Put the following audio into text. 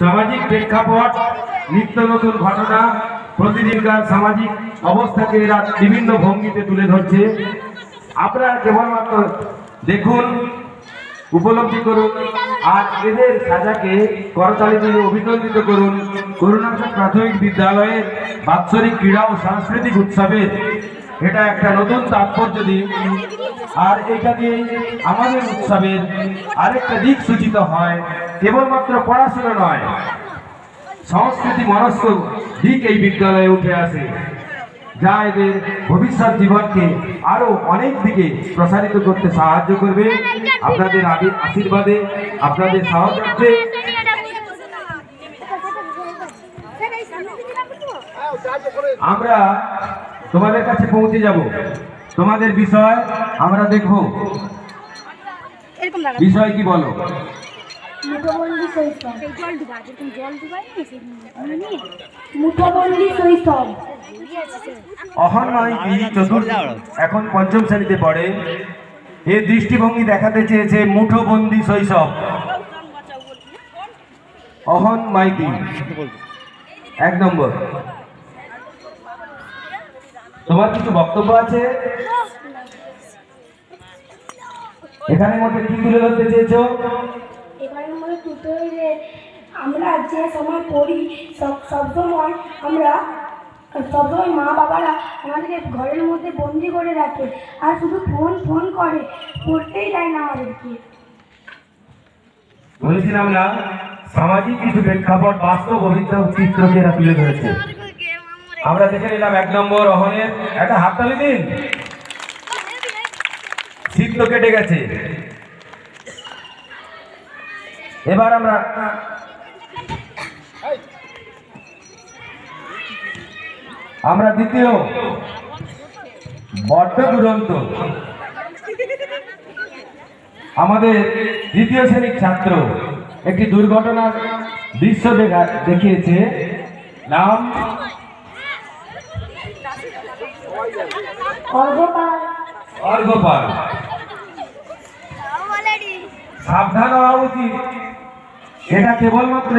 সামাজিক প্রেক্ষাপট, নিত্য নতুন ঘটনা, প্রতিদিনকার সামাজিক অবস্থাকে এরা বিভিন্ন ভঙ্গিতে তুলে ধরছে। আপনারা কেবলমাত্র দেখুন, উপলব্ধি করুন আর এদের সাজাকে করতালি দিয়ে অভিনন্দিত করুন। করুণাঘাট প্রাথমিক বিদ্যালয়ের বাৎসরিক ক্রীড়া ও সাংস্কৃতিক উৎসবের এটা একটা নতুন তাৎপর্য দিন। আর এটা দিয়ে আমাদের উৎসবের আরেকটা দিক সূচিত হয়, কেবলমাত্র পড়াশোনা নয়, সংস্কৃতি মনস্ক দিক এই বিদ্যালয়ে উঠে আসে, যা এদের ভবিষ্যৎ জীবনকে আরো অনেক দিকে প্রসারিত করতে সাহায্য করবে। আপনাদের আশীর্বাদে, আপনাদের সাহচর্যে আমরা তোমাদের কাছে পৌঁছে যাব। তোমাদের বিষয় আমরা দেখব। বিষয় কি বলো? অহন মাইতি এখন পঞ্চম শ্রেণীতে পড়ে। এর দৃষ্টিভঙ্গি দেখাতে চেয়েছে মুঠোবন্দি শৈশব। অহন মাইতি 1 নম্বর। তোমার কিছু বক্তব্য আছে? এখানে মধ্যে কি তুলে ধরতে চেয়েছো? এখানের মধ্যে তুলে যে আমরা যে সময় পড়ি সবসময় মা বাবারা আমাদেরকে ঘরের মধ্যে বন্দি করে রাখে আর শুধু ফোন করে, পড়তেই দেয় না আমাদেরকে। বলেছিলাম না, সামাজিক কিছু প্রেক্ষাপট, বাস্তব অভিজ্ঞতা চিত্রকে এরা তুলে ধরেছে। আমরা দেখে নিলাম 1 নম্বর অহনের। একটা হাততালি দিন। শীত তো কেটে গেছে। এবার আমরা দ্বিতীয় বড্ড দুরন্ত আমাদের দ্বিতীয় শ্রেণীর ছাত্র একটি দুর্ঘটনার দৃশ্য দেখিয়েছে। নাম অর্ঘপাল। সাবধান হওয়া উচিত। এটা কেবলমাত্র